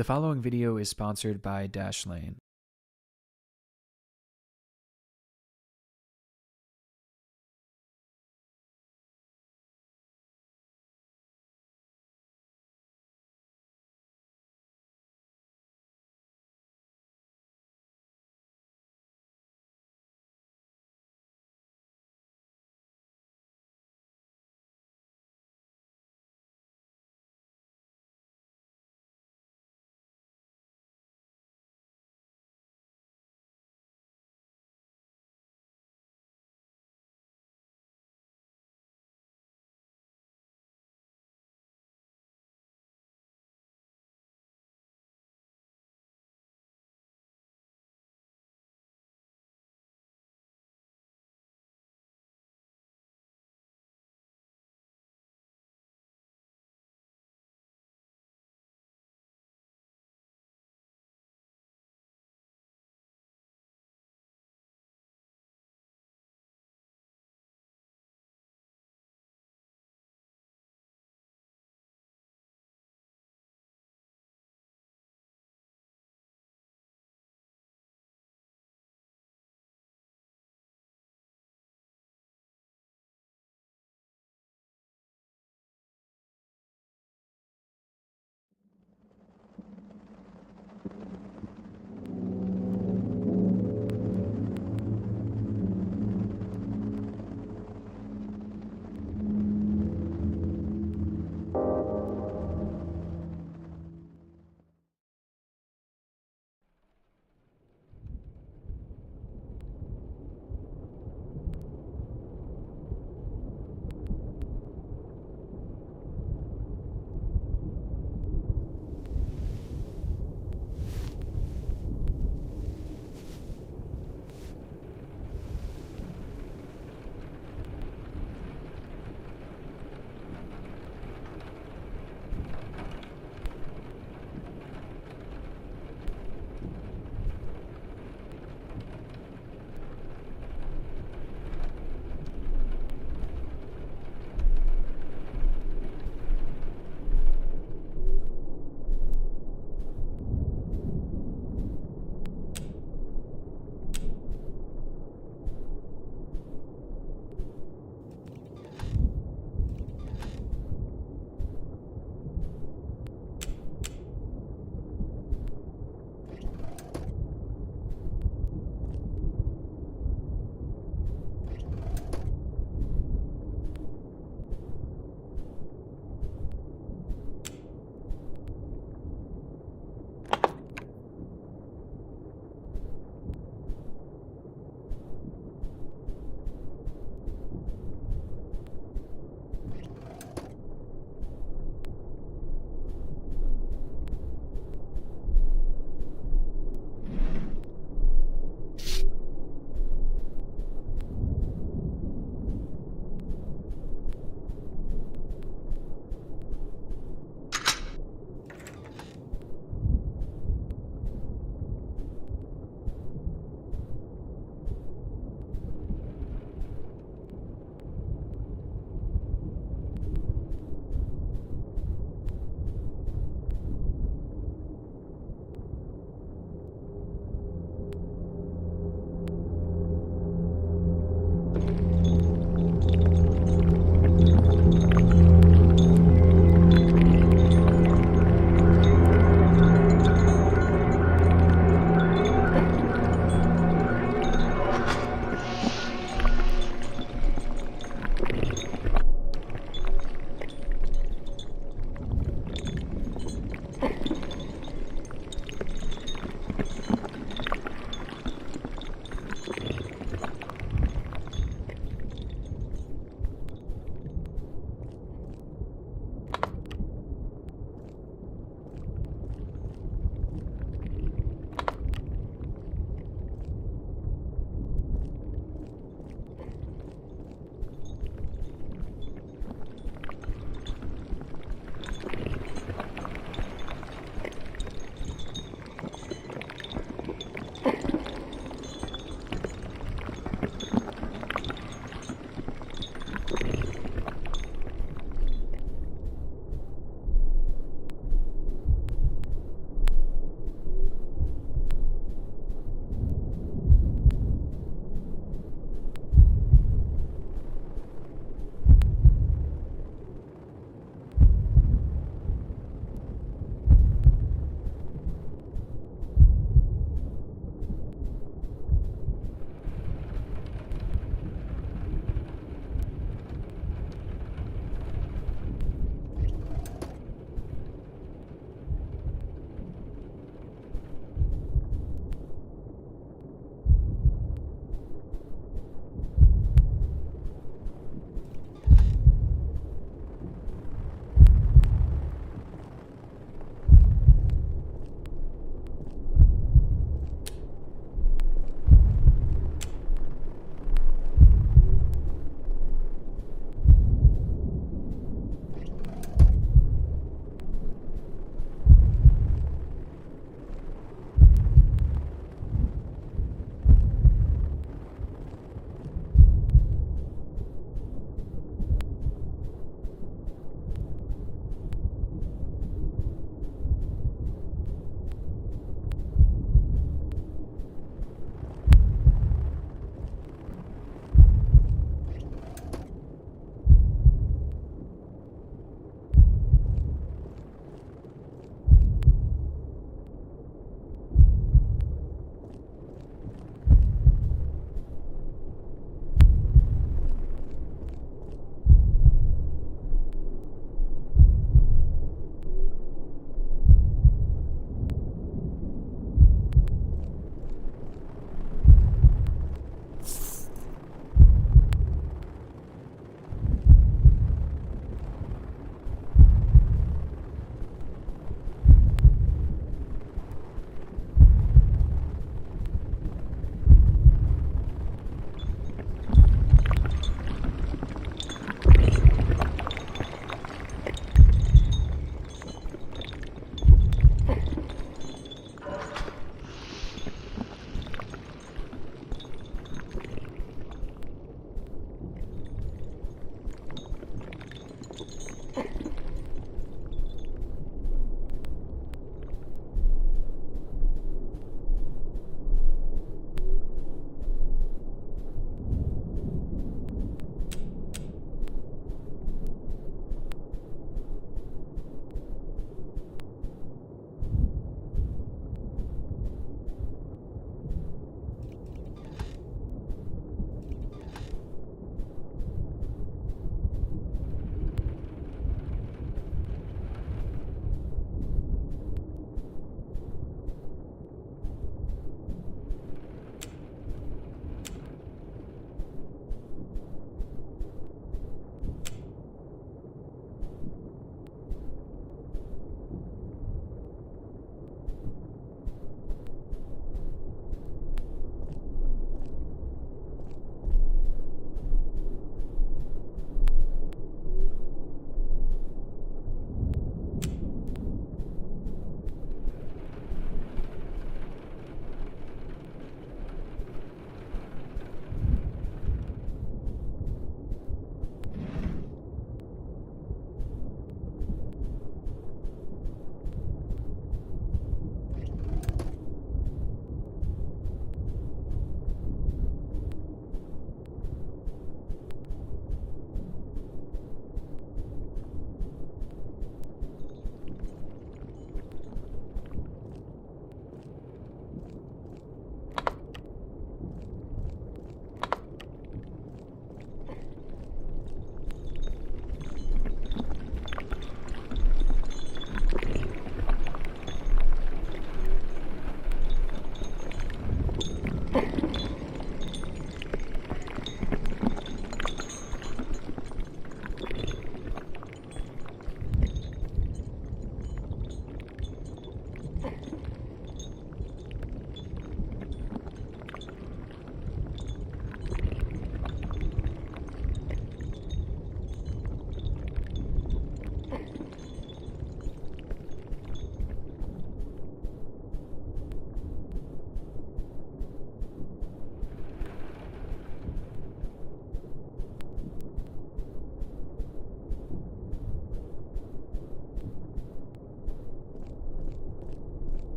The following video is sponsored by Dashlane.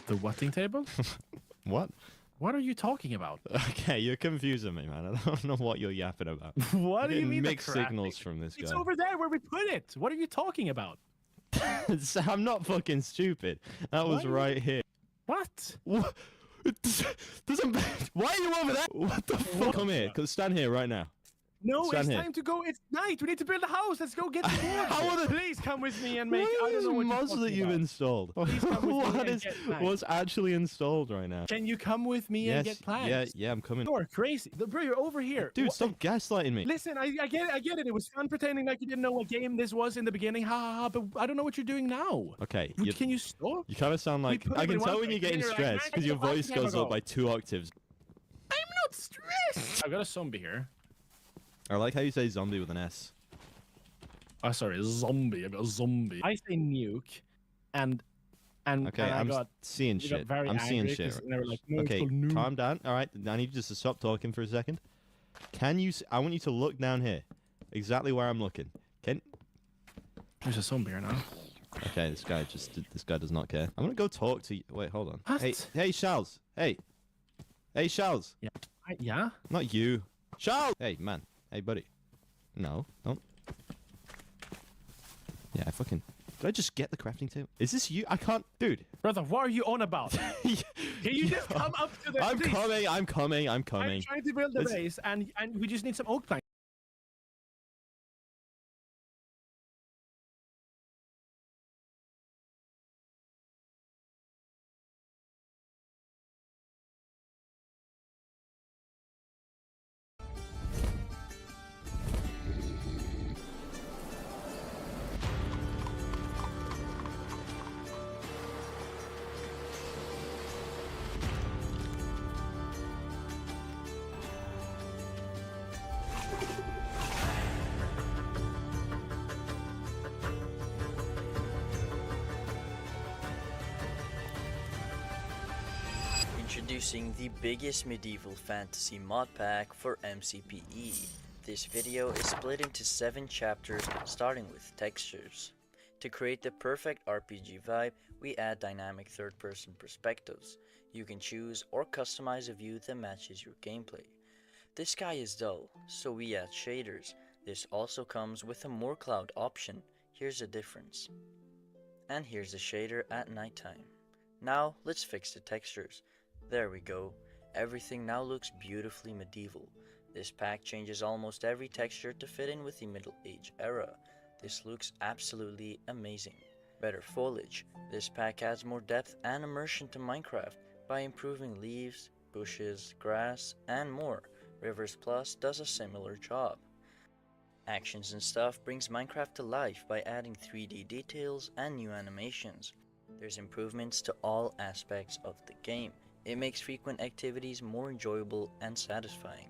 The whatting table? What? What are you talking about? Okay, you're confusing me, man. I don't know what you're yapping about. What do you Getting mean? mixed the signals crafting? from this It's guy. over there where we put it. What are you talking about? I'm not fucking stupid. That was Why? right here. What? What? Doesn't. Why are you over there? What the fuck? Come here. Stand here right now. No, Stand it's here. time to go. It's night. We need to build a house. Let's go get the wood. How are the- Please come with me and make. What I is don't know what mods you're that talking you've about. installed? Please come with me What and is? get planks. What's actually installed right now? Can you come with me and get planks? Yeah, I'm coming. You're crazy. Bro, you're over here. Dude, What- stop gaslighting me. Listen, I get it. It was fun pretending like you didn't know what game this was in the beginning. Ha ha ha. But I don't know what you're doing now. Okay, Can you stop? you kind of sound like. put I them can in tell one when you're place, getting then you're like, stressed "Man, because your get the voice fucking goes camera up by 2 octaves. I'm not stressed. I've got a zombie here. I like how you say zombie with an S. Oh, sorry, zombie. I've got a zombie. I say nuke, and Okay, and I'm I got seeing we got shit. very I'm seeing angry shit. 'cause they were like, no, it's Okay, called nuke. calm down. All right, I need you just to stop talking for a second. Can you? I want you to look down here, exactly where I'm looking. Can? There's a zombie here now. Okay, this guy does not care. I'm gonna go talk to you. Wait, hold on. What? Hey, Charles. Hey, Charles. Yeah. Not you, Charles. Hey, man. Hey, buddy. No, don't. Yeah, I fucking. Did I just get the crafting table? Is this you? I can't, dude. Brother, what are you on about? Can you just come up to the I'm please? coming. I'm coming. I'm I'm coming. trying to build the Let's- base, and we just need some oak planks. Introducing the biggest medieval fantasy mod pack for MCPE. This video is split into 7 chapters starting with textures. To create the perfect RPG vibe, we add dynamic third-person perspectives. You can choose or customize a view that matches your gameplay. This sky is dull, so we add shaders. This also comes with a more cloud option. Here's the difference. And here's the shader at nighttime. Now let's fix the textures. There we go. Everything now looks beautifully medieval. This pack changes almost every texture to fit in with the Middle Age era. This looks absolutely amazing. Better foliage. This pack adds more depth and immersion to Minecraft by improving leaves, bushes, grass, and more. Rivers Plus does a similar job. Actions and Stuff brings Minecraft to life by adding 3D details and new animations. There's improvements to all aspects of the game. It makes frequent activities more enjoyable and satisfying.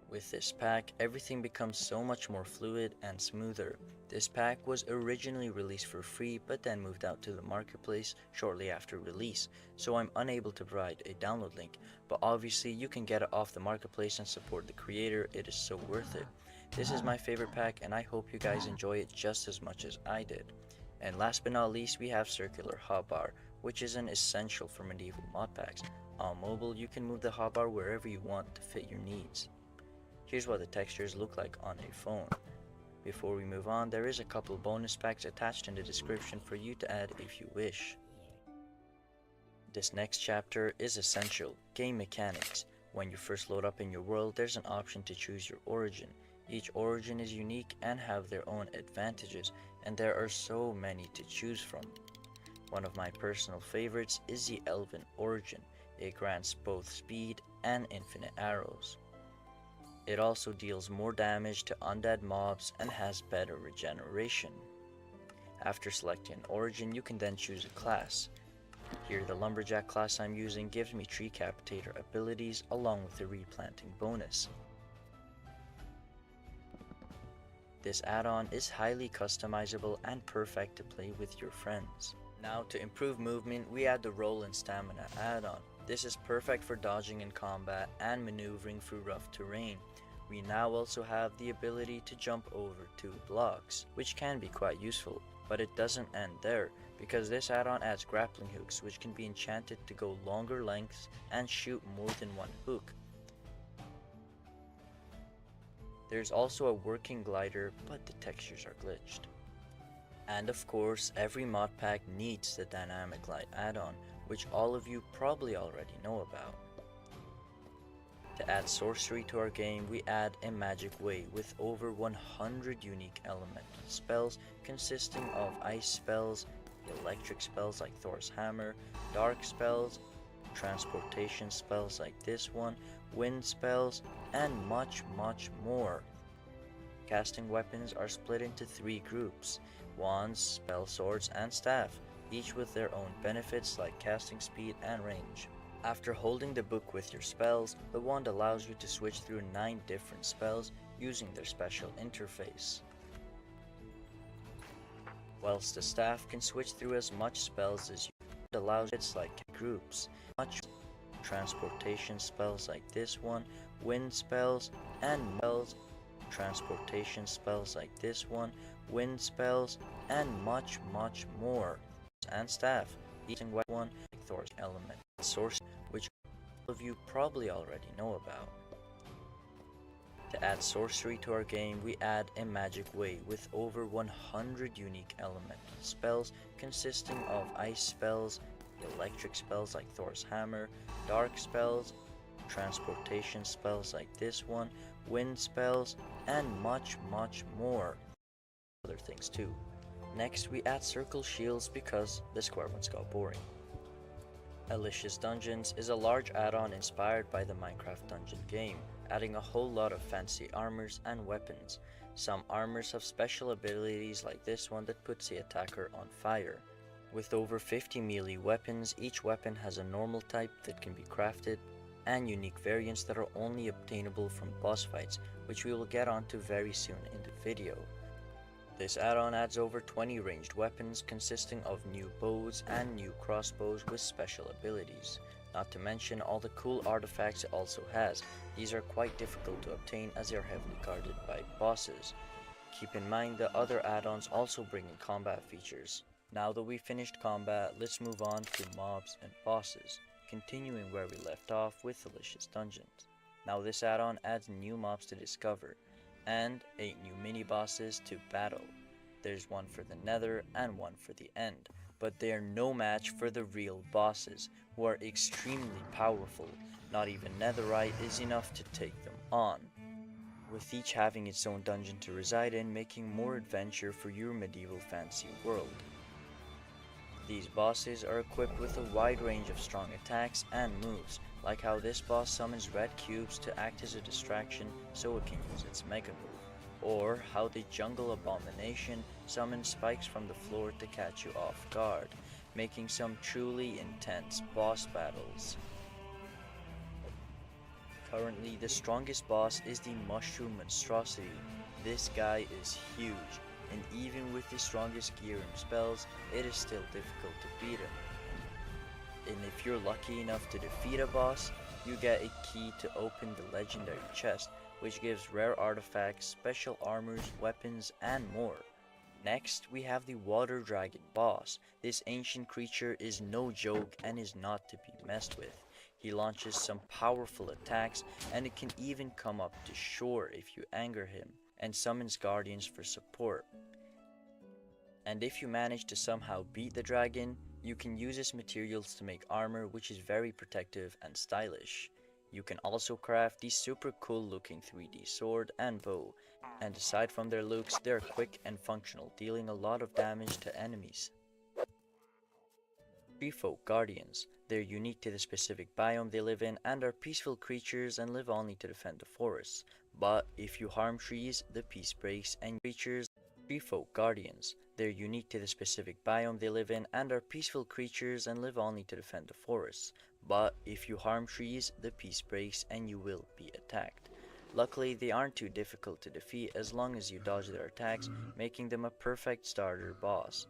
With this pack, everything becomes so much more fluid and smoother. This pack was originally released for free but then moved out to the marketplace shortly after release, so I'm unable to provide a download link, but obviously you can get it off the marketplace and support the creator. It is so worth it. This is my favorite pack and I hope you guys enjoy it just as much as I did. And last but not least, we have Circular Hotbar, which is an essential for medieval mod packs. On mobile, you can move the hotbar wherever you want to fit your needs. Here's what the textures look like on a phone. Before we move on, there is a couple bonus packs attached in the description for you to add if you wish. This next chapter is essential, game mechanics. When you first load up in your world, there's an option to choose your origin. Each origin is unique and have their own advantages, and there are so many to choose from. One of my personal favorites is the Elven origin. It grants both speed and infinite arrows. It also deals more damage to undead mobs and has better regeneration. After selecting an origin, you can then choose a class. Here, the Lumberjack class I'm using gives me Tree Capitator abilities along with the replanting bonus. This add-on is highly customizable and perfect to play with your friends. Now, to improve movement, we add the Roll and Stamina add-on. This is perfect for dodging in combat and maneuvering through rough terrain. We now also have the ability to jump over 2 blocks, which can be quite useful. But it doesn't end there, because this add-on adds grappling hooks which can be enchanted to go longer lengths and shoot more than one hook. There's also a working glider, but the textures are glitched. And of course, every mod pack needs the Dynamic Light add-on, which all of you probably already know about. To add sorcery to our game, we add a magic way with over 100 unique elemental spells consisting of ice spells, electric spells like Thor's Hammer, dark spells, transportation spells like this one, wind spells, and much more. Casting weapons are split into 3 groups: wands, spell swords, and staff, each with their own benefits like casting speed and range. After holding the book with your spells, the wand allows you to switch through 9 different spells using their special interface, whilst the staff can switch through as much spells as you. It allows it's like groups, much transportation spells like this one, wind spells, and spells, transportation spells like this one, wind spells, and much more. And staff, eating one like Thor's element source, which all of you probably already know about. To add sorcery to our game, we add a magic way with over 100 unique elemental spells consisting of ice spells, electric spells like Thor's Hammer, dark spells, transportation spells like this one, wind spells, and much more. Other things too. Next, we add circle shields because the square ones got boring. Alicia's Dungeons is a large add-on inspired by the Minecraft dungeon game, adding a whole lot of fancy armors and weapons. Some armors have special abilities like this one that puts the attacker on fire. With over 50 melee weapons, each weapon has a normal type that can be crafted, and unique variants that are only obtainable from boss fights, which we will get onto very soon in the video. This add-on adds over 20 ranged weapons consisting of new bows and new crossbows with special abilities, not to mention all the cool artifacts it also has. These are quite difficult to obtain as they are heavily guarded by bosses. Keep in mind that other add-ons also bring in combat features. Now that we've finished combat, let's move on to mobs and bosses, continuing where we left off with Alicia's Dungeons. Now this add-on adds new mobs to discover, and 8 new mini-bosses to battle. There's one for the Nether and one for the End, but they are no match for the real bosses, who are extremely powerful. Not even Netherite is enough to take them on, with each having its own dungeon to reside in, making more adventure for your medieval fantasy world. These bosses are equipped with a wide range of strong attacks and moves, like how this boss summons red cubes to act as a distraction so it can use its mega move, or how the jungle abomination summons spikes from the floor to catch you off guard, making some truly intense boss battles. Currently, the strongest boss is the Mushroom Monstrosity. This guy is huge, and even with the strongest gear and spells, it is still difficult to beat him. And if you're lucky enough to defeat a boss, you get a key to open the legendary chest, which gives rare artifacts, special armors, weapons, and more. Next, we have the Water Dragon boss. This ancient creature is no joke and is not to be messed with. He launches some powerful attacks, and it can even come up to shore if you anger him, and summons guardians for support. And if you manage to somehow beat the dragon, you can use his materials to make armor, which is very protective and stylish. You can also craft these super cool looking 3D sword and bow, and aside from their looks, they are quick and functional, dealing a lot of damage to enemies. Treefolk Guardians. They're unique to the specific biome they live in and are peaceful creatures and live only to defend the forests. But if you harm trees, the peace breaks and creatures. Treefolk Guardians. They're unique to the specific biome they live in and are peaceful creatures and live only to defend the forests. But if you harm trees, the peace breaks and you will be attacked. Luckily, they aren't too difficult to defeat as long as you dodge their attacks, making them a perfect starter boss.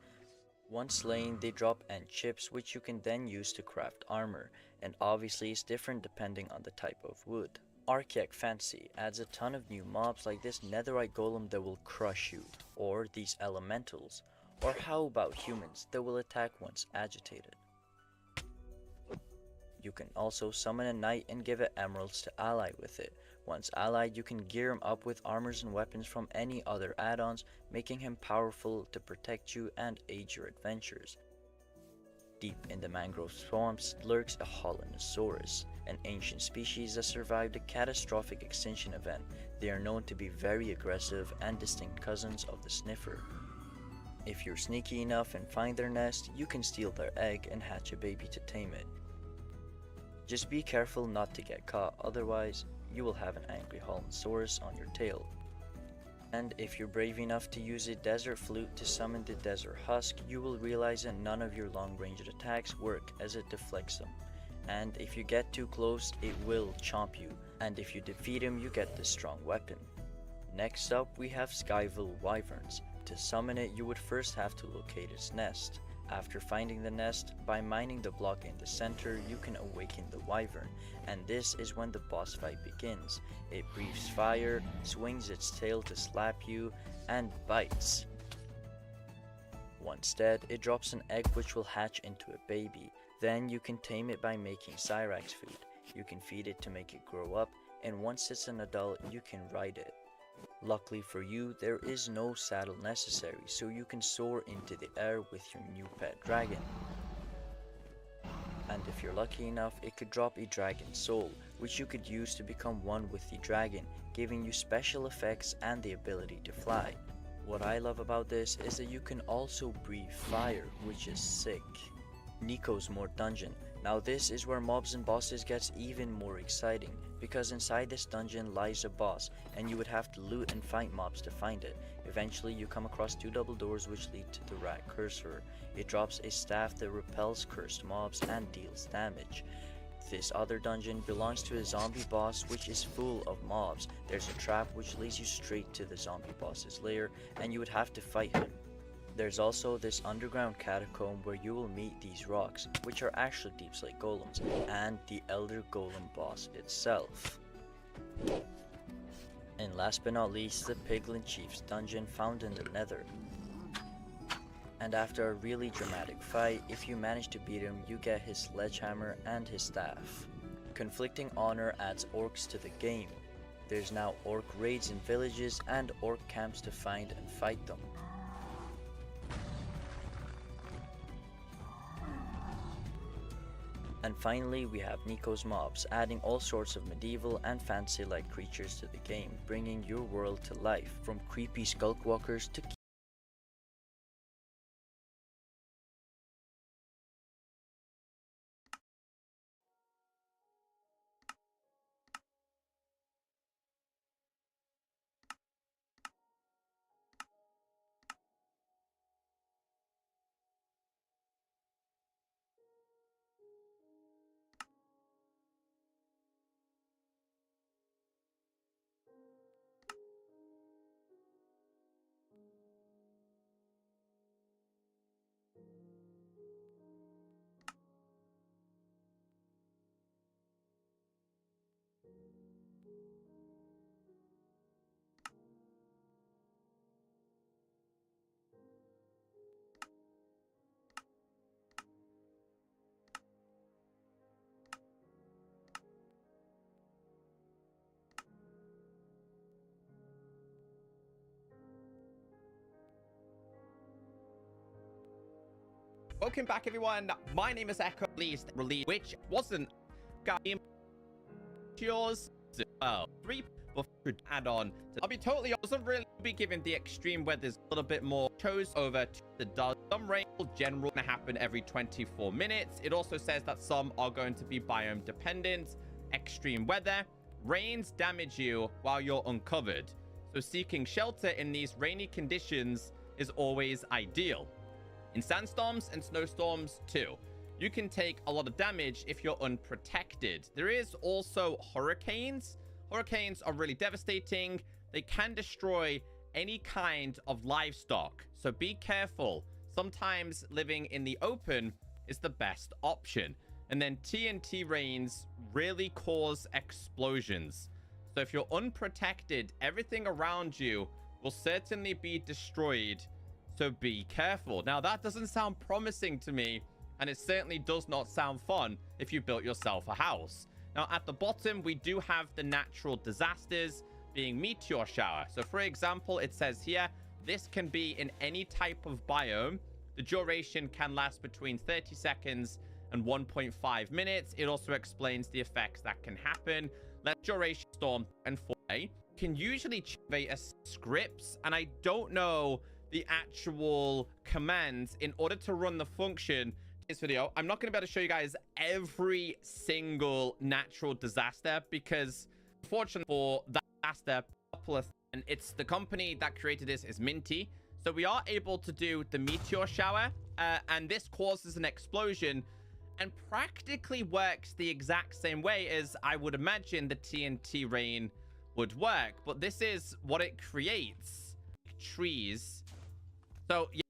Once slain, they drop end chips which you can then use to craft armor, and obviously it's different depending on the type of wood. Archaic Fantasy adds a ton of new mobs like this netherite golem that will crush you, or these elementals, Or how about humans that will attack once agitated? You can also summon a knight and give it emeralds to ally with it. Once allied, you can gear him up with armors and weapons from any other add-ons, making him powerful to protect you and aid your adventures. Deep in the mangrove swamps lurks a Holanosaurus, an ancient species that survived a catastrophic extinction event. They are known to be very aggressive and distinct cousins of the sniffer. If you're sneaky enough and find their nest, you can steal their egg and hatch a baby to tame it. Just be careful not to get caught, otherwise you will have an angry Holanosaurus on your tail. And if you're brave enough to use a desert flute to summon the desert husk, you will realize that none of your long-ranged attacks work as it deflects them. And if you get too close, it will chomp you, and if you defeat him, you get this strong weapon. Next up, we have Skyville Wyverns. To summon it, you would first have to locate its nest. After finding the nest, by mining the block in the center, you can awaken the wyvern, and this is when the boss fight begins. It breathes fire, swings its tail to slap you, and bites. Once dead, it drops an egg which will hatch into a baby. Then you can tame it by making Cyrax food. You can feed it to make it grow up, and once it's an adult, you can ride it. Luckily for you, there is no saddle necessary, so you can soar into the air with your new pet dragon. And if you're lucky enough, it could drop a dragon soul, which you could use to become one with the dragon, giving you special effects and the ability to fly. What I love about this is that you can also breathe fire, which is sick. Nico's Mort Dungeon. Now this is where mobs and bosses gets even more exciting, because inside this dungeon lies a boss, and you would have to loot and fight mobs to find it. Eventually you come across two double doors which lead to the Rat Cursor. It drops a staff that repels cursed mobs and deals damage. This other dungeon belongs to a zombie boss which is full of mobs. There's a trap which leads you straight to the zombie boss's lair, and you would have to fight him. There's also this underground catacomb where you will meet these rocks, which are actually Deep Slate Golems, and the Elder Golem boss itself. And last but not least, the Piglin Chief's dungeon found in the Nether. And after a really dramatic fight, if you manage to beat him, you get his sledgehammer and his staff. Conflicting honor adds orcs to the game. There's now orc raids in villages and orc camps to find and fight them. And finally, we have Nico's Mobs, adding all sorts of medieval and fantasy-like creatures to the game, bringing your world to life, from creepy skulkwalkers to Welcome back, everyone. My name is Echo, released, which wasn't game yours. 3 add-on. I'll be totally honest, I'm really be giving the extreme weathers a little bit more. Chose over to the dust. Some rain will generally happen every 24 minutes. It also says that some are going to be biome dependent. Extreme weather. Rains damage you while you're uncovered. So seeking shelter in these rainy conditions is always ideal. In sandstorms and snowstorms too, you can take a lot of damage if you're unprotected. There is also hurricanes. Hurricanes are really devastating. They can destroy any kind of livestock, so be careful. Sometimes living in the open is the best option. And then TNT rains really cause explosions. So if you're unprotected, everything around you will certainly be destroyed. So be careful. Now, that doesn't sound promising to me, and it certainly does not sound fun if you built yourself a house. Now, at the bottom, we do have the natural disasters being meteor shower. So, for example, it says here, this can be in any type of biome. The duration can last between 30 seconds and 1.5 minutes. It also explains the effects that can happen. Let duration storm and foray can usually activate scripts, and I don't know the actual commands in order to run the function. This video, I'm not going to be able to show you guys every single natural disaster because, unfortunately for that disaster, and it's the company that created this is Minty. So we are able to do the meteor shower, and this causes an explosion and practically works the exact same way as I would imagine the TNT rain would work. But this is what it creates. Trees. So, yeah.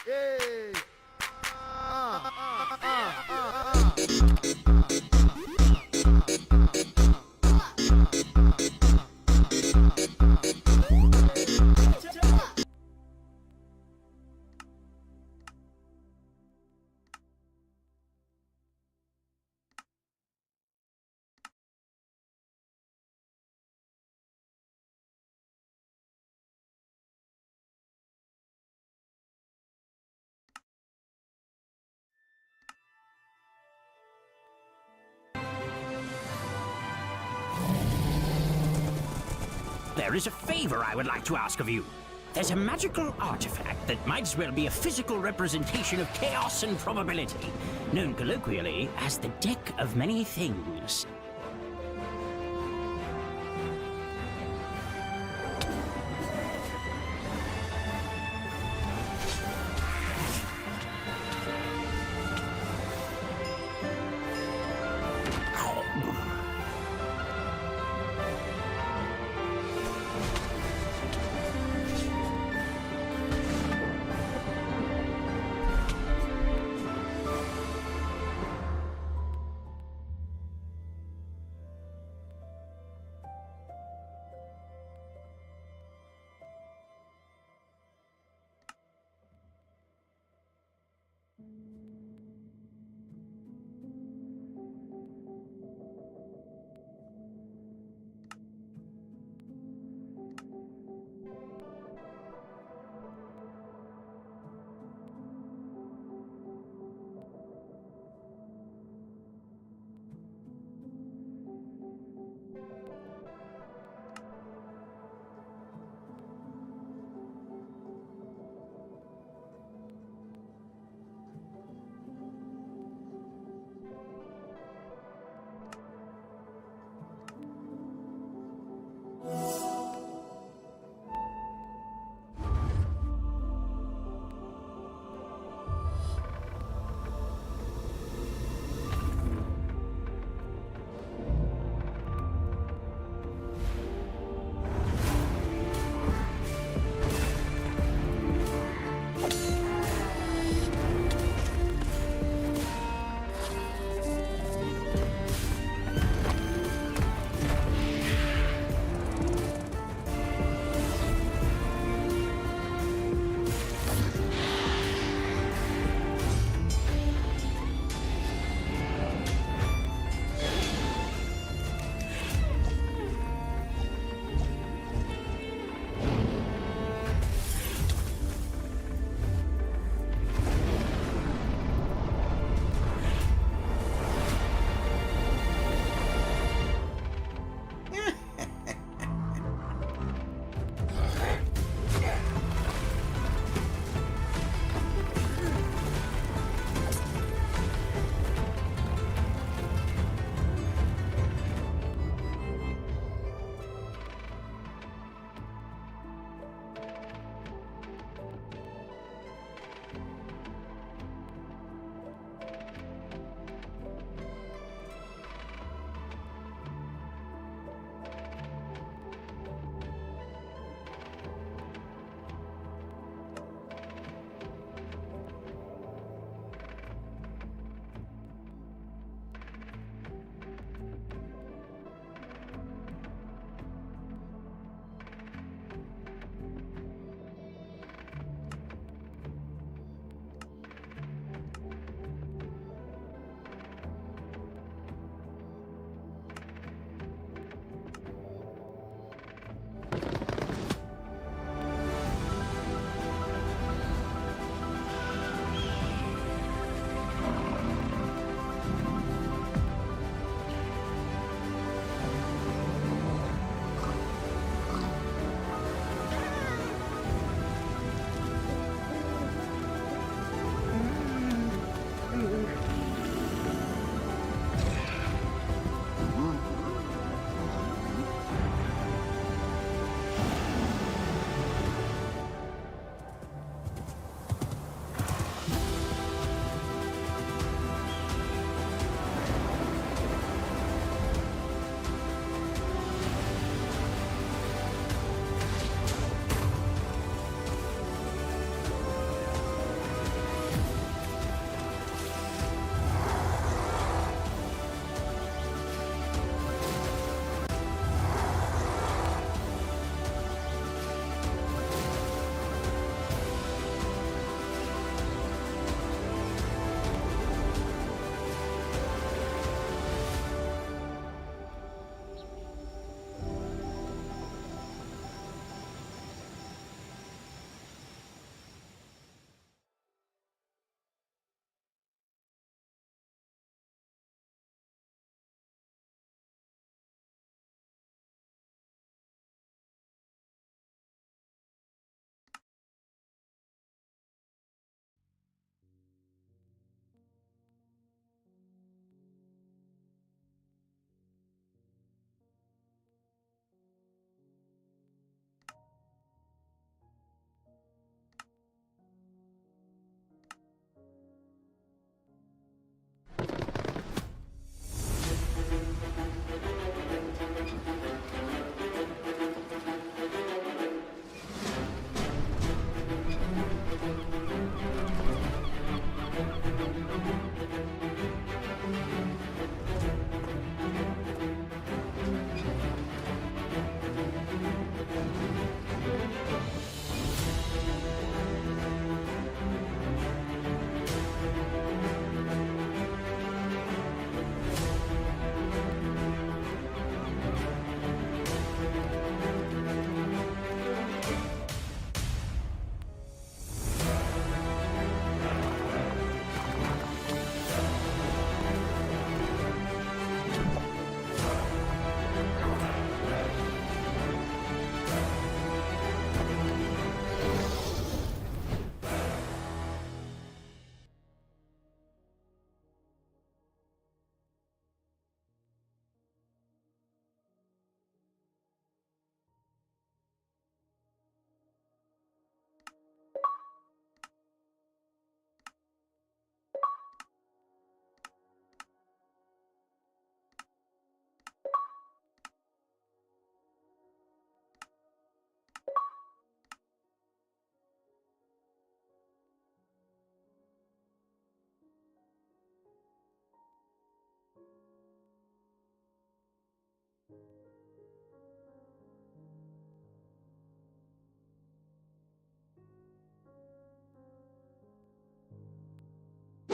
Yay! There is a favor I would like to ask of you. There's a magical artifact that might as well be a physical representation of chaos and probability, known colloquially as the Deck of Many Things.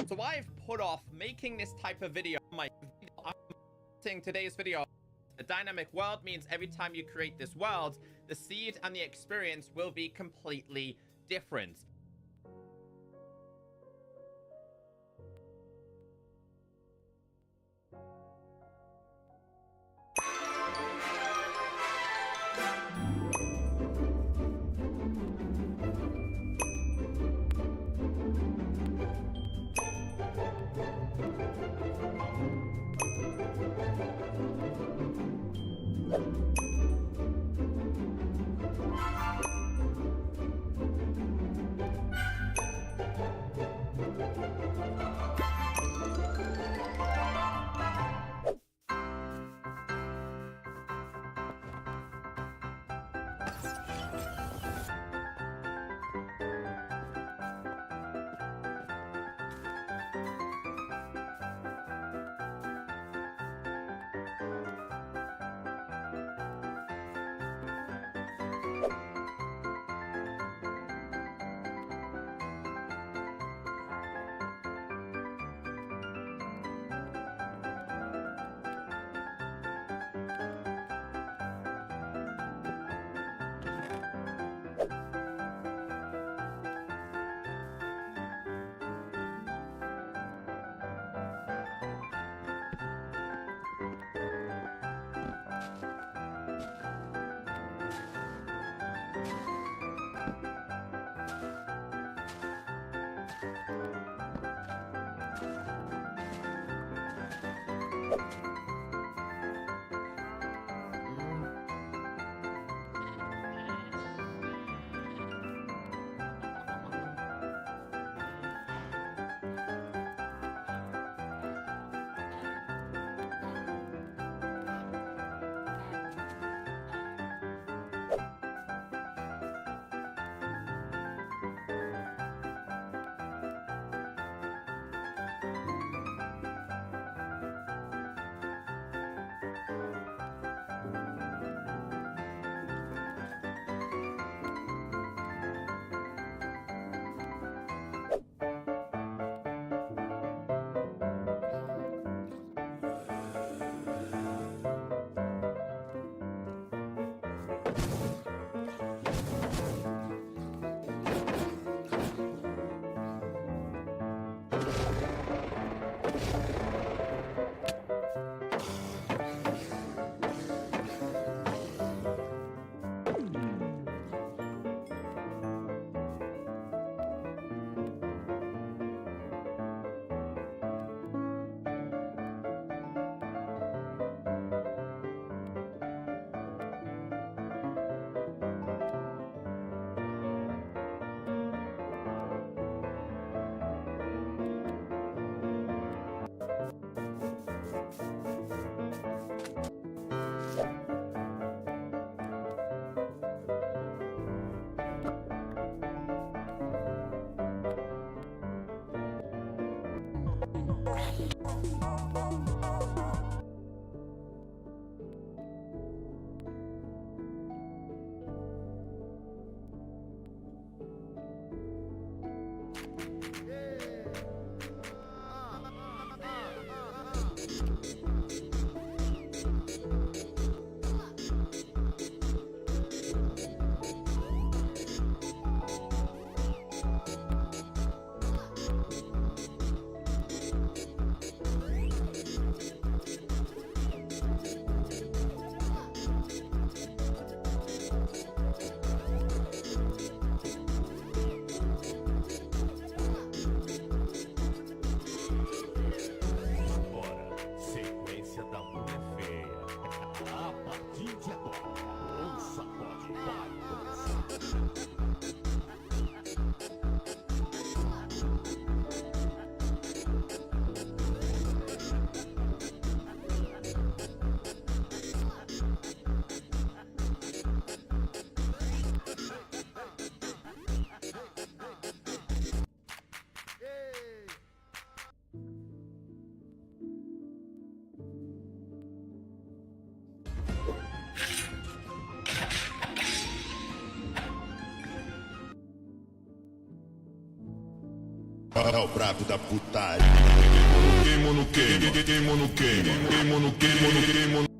So I've put off making this type of video. I'm saying today's video. A dynamic world means every time you create this world, the seed and the experience will be completely different. É o brabo da putaria. Queimo no queimo, queimo no queimo, queimo no queimo, no queimo.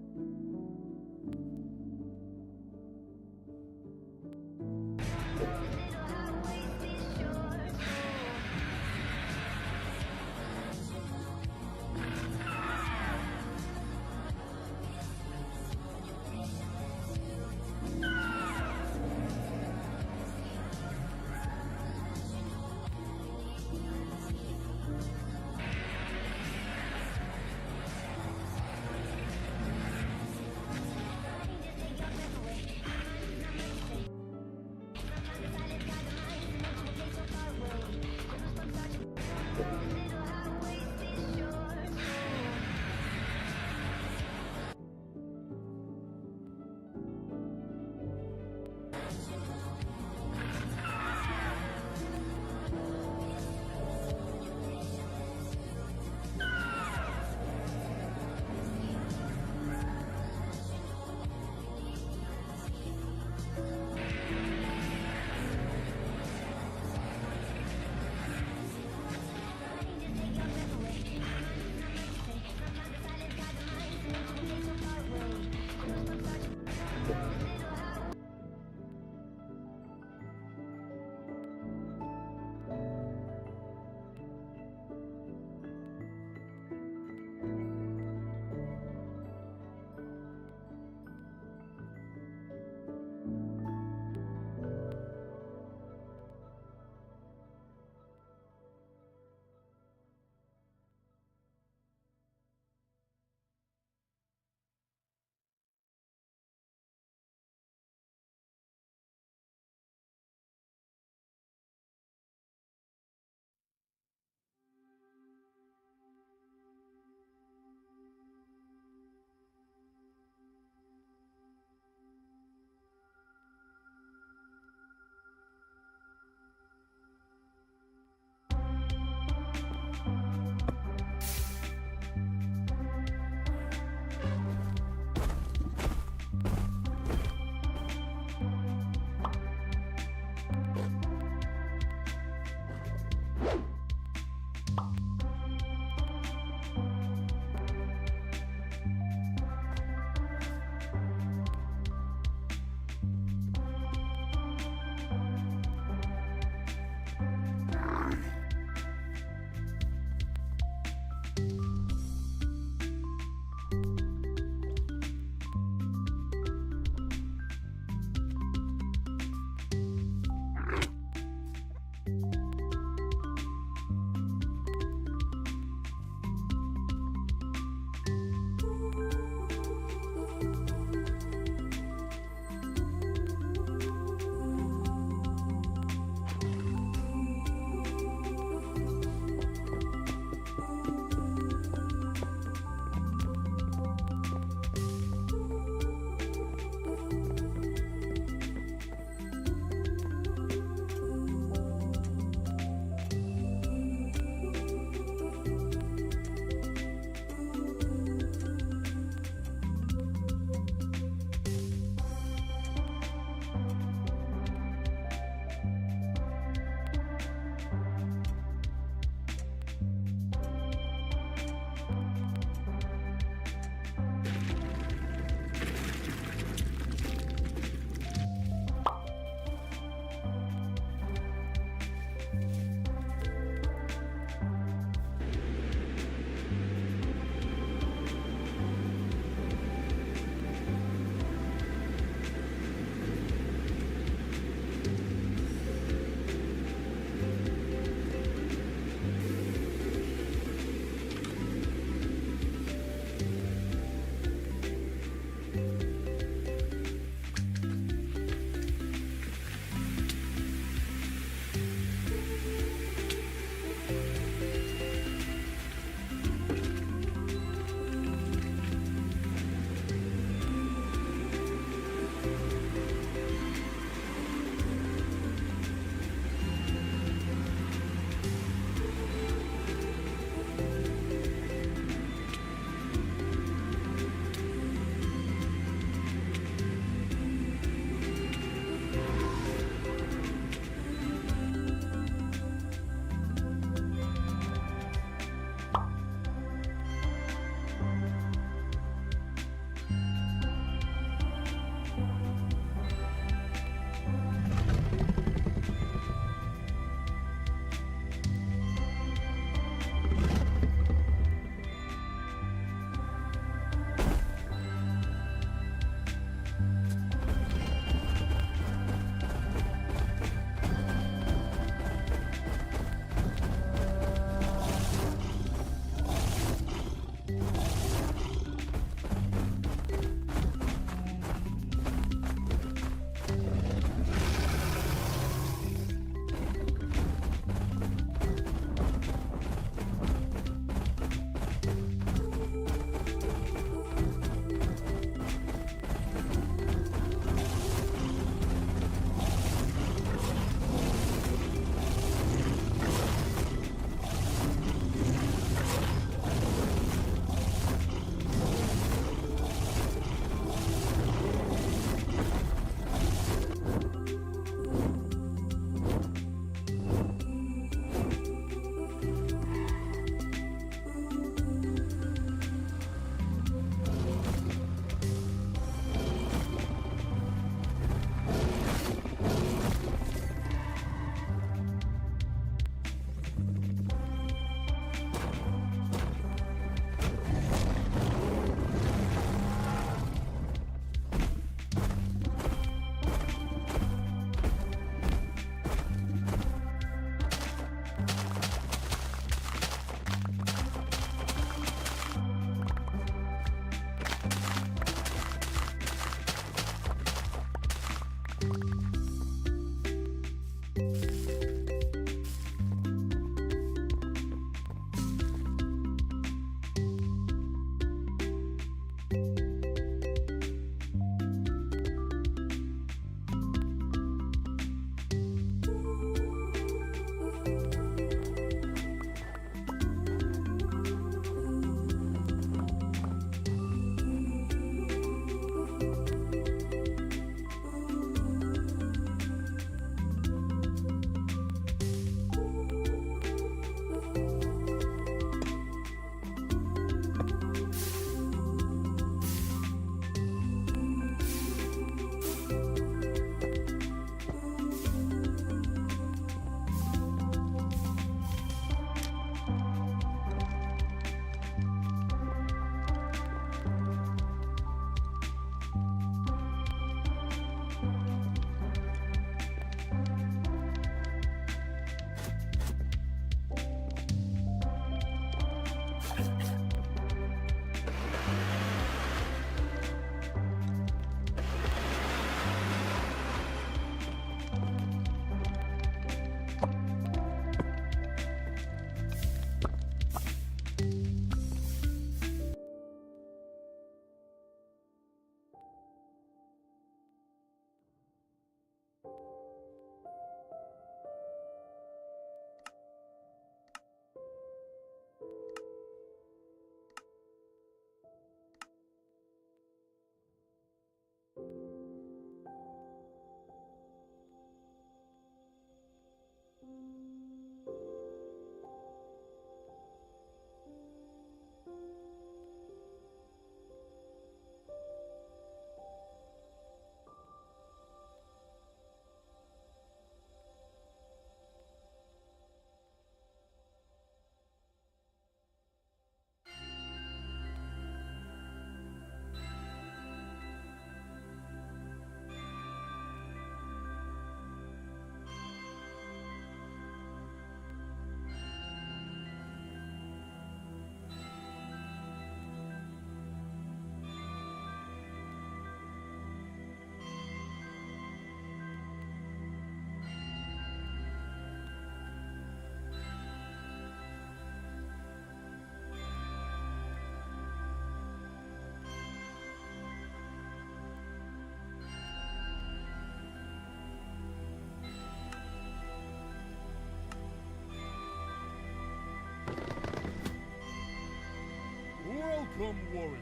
Welcome, warrior.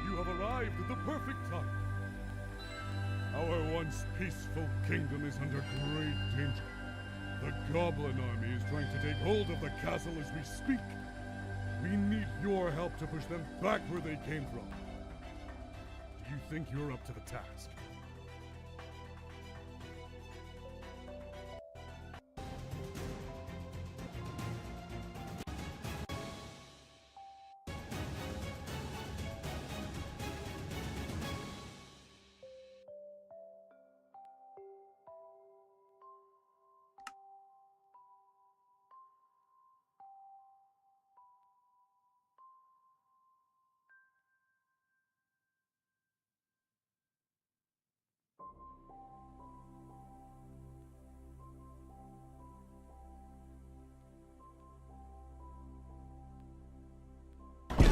You have arrived at the perfect time. Our once peaceful kingdom is under great danger. The Goblin army is trying to take hold of the castle as we speak. We need your help to push them back where they came from. Do you think you're up to the task?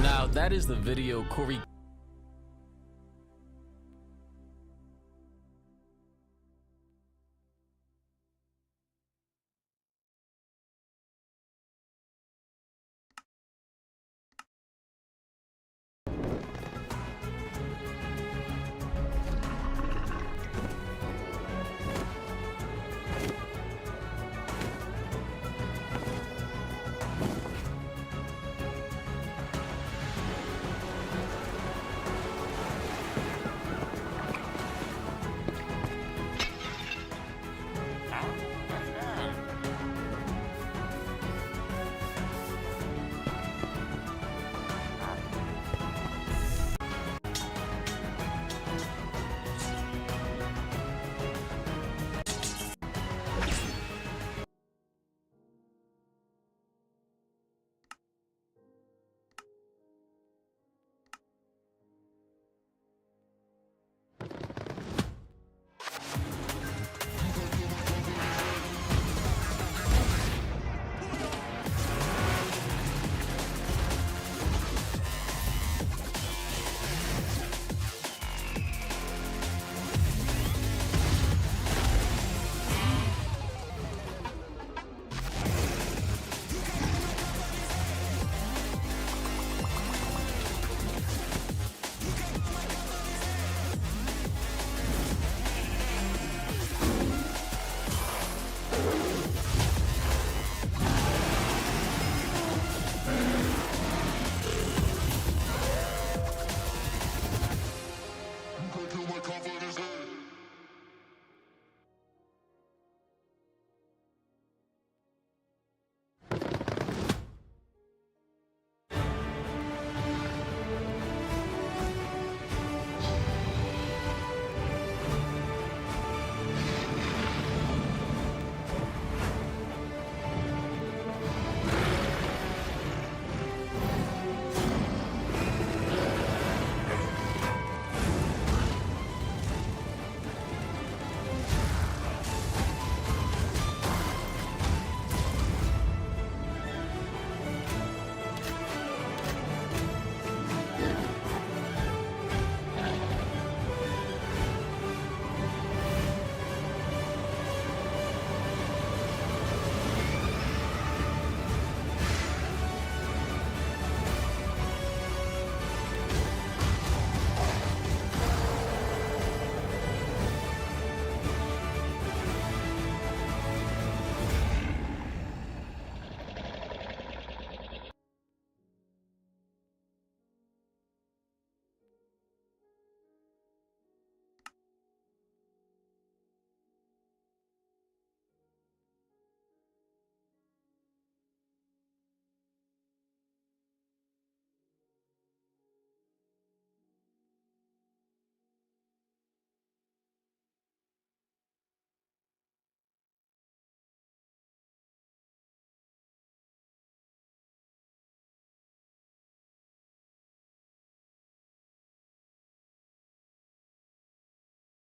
Now that is the video Corey.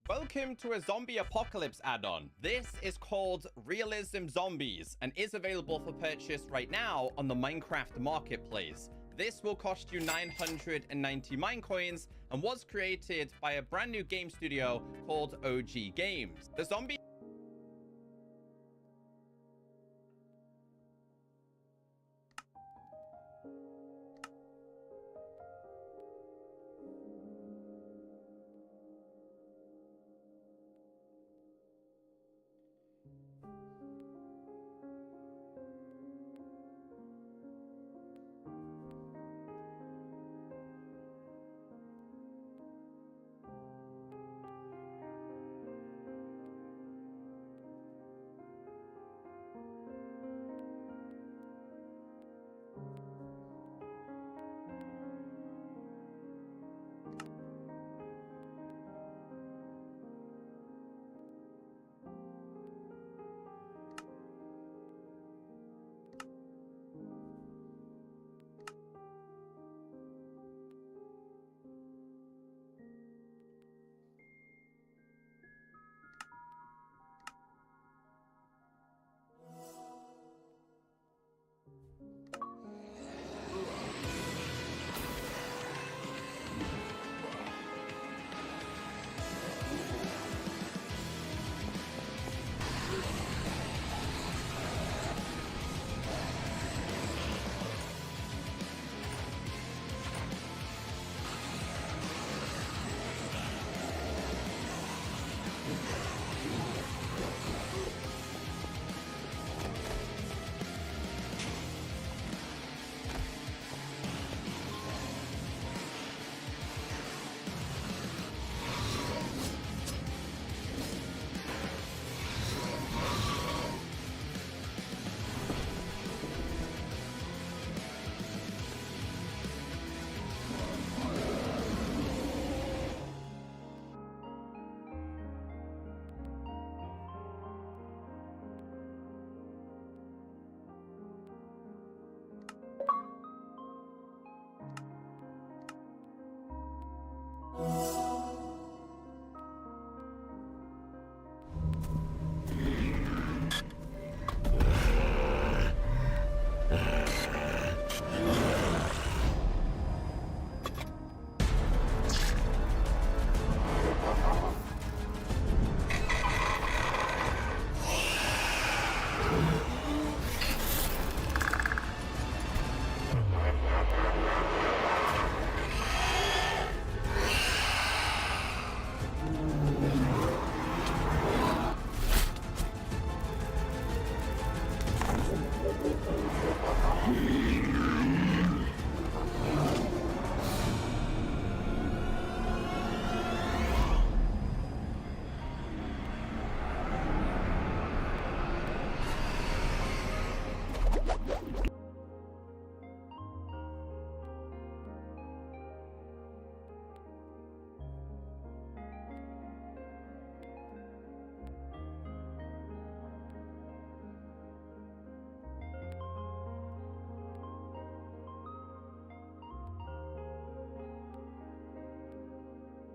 Welcome to a zombie apocalypse add-on. This is called Realism Zombies and is available for purchase right now on the Minecraft Marketplace. This will cost you 990 Minecoins and was created by a brand new game studio called OG Games. The zombie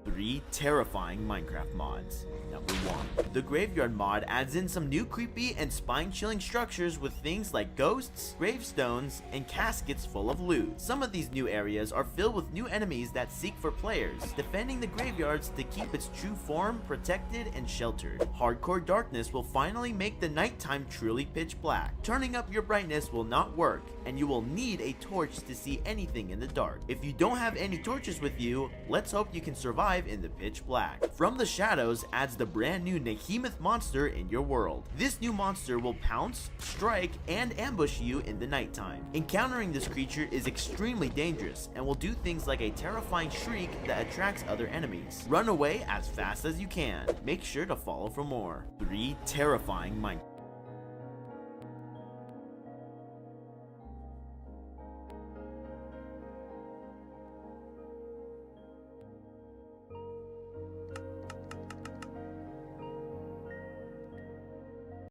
3 terrifying Minecraft mods. Number 1. The Graveyard mod adds in some new creepy and spine-chilling structures with things like ghosts, gravestones, and caskets full of loot. Some of these new areas are filled with new enemies that seek for players, defending the graveyards to keep its true form protected and sheltered. Hardcore darkness will finally make the nighttime truly pitch black. Turning up your brightness will not work, and you will need a torch to see anything in the dark. If you don't have any torches with you, let's hope you can survive in the pitch black. From the Shadows adds the brand new Nehemoth monster in your world. This new monster will pounce, strike, and ambush you in the nighttime. Encountering this creature is extremely dangerous and will do things like a terrifying shriek that attracts other enemies. Run away as fast as you can. Make sure to follow for more. 3 terrifying Minecraft